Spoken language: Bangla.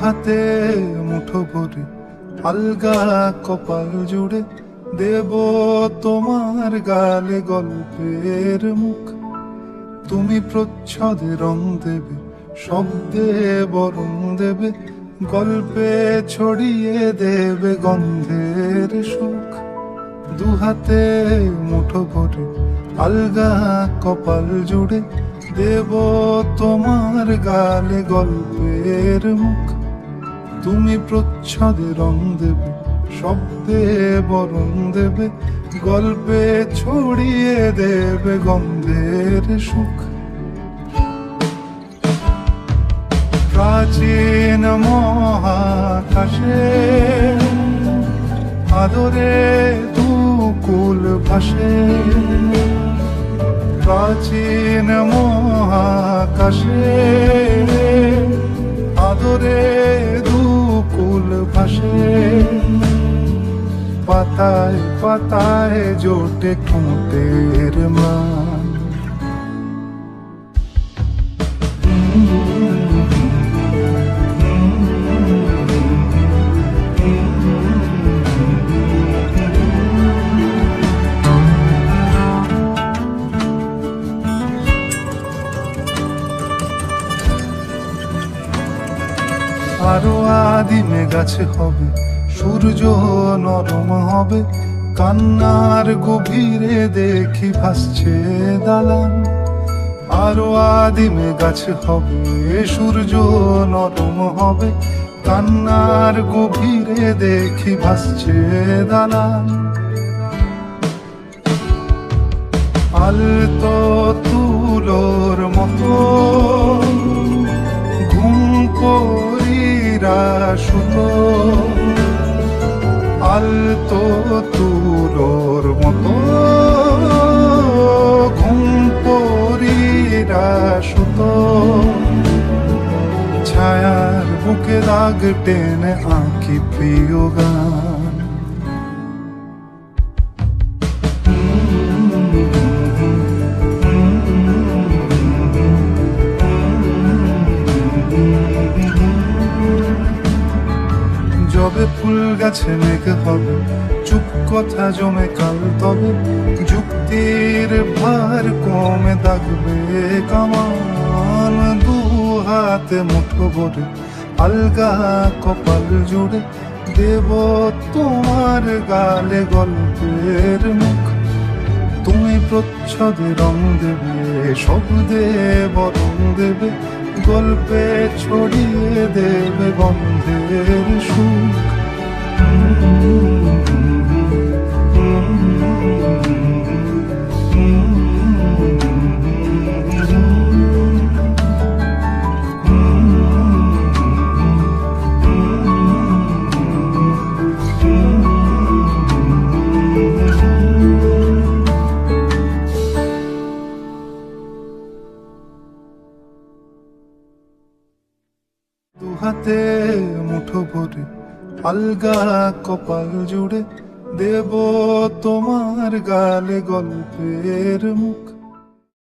দুহাতে মুঠো ভরে আলগা কপাল জুড়ে দেব তোমার গালে গল্পের মুখ। তুমি প্রচ্ছদে রং দেবে, শব্দে বরণ দেবে, গল্পে ছড়িয়ে দেবে গন্ধের সুখ। দুহাতে মুঠো ভরে আলগা কপাল জুড়ে দেব তোমার গালে গল্পের মুখ। তুমি প্রচ্ছদে রং দেবে, শব্দে বরণ দেবে, গল্পে ছড়িয়ে দেবে গন্ধের সুখ। প্রাচীন মহাকাশে আদরে দুকুল ভাসে, প্রাচীন মহাকাশে আদরে দুকুল ভাসে। পাতায় পাতায় জোটে ঠোঁটের মান, আরো আদিমে গাছে হবে, সূর্য নরম হবে, কান্নার গভীরে দেখি ভাসছে দালান। আরো আদিমে গাছে হবে, সূর্য নরম হবে, কান্নার গভীরে দেখি ভাসছে দালান। আলতো তুলোর মতো ঘুম পরীরা সুতো, আলতো তুলোর মতো ঘুম পরীরা সুতো। ছায়ার বুকে দাগ টেনে আঁকি প্রিয় গান। যবে ফুল গাছে মেঘ হবে, চুপ কথা জমে কাল তবে, যুক্তির ভার কমে দাগবে কামান। দু হাতে মুঠো ভরে আলগা কপাল জুড়ে দেব তোমার গালে গল্পের মুখ। তুমি প্রচ্ছদে রং দেবে, শব্দে বরণ দেবে, গল্পে ছড়িয়ে দেবে গন্ধের সুখ। দুহাতে মুঠো ভরে আলগা কপাল জুড়ে দেব তোমার গালে গল্পের মুখ।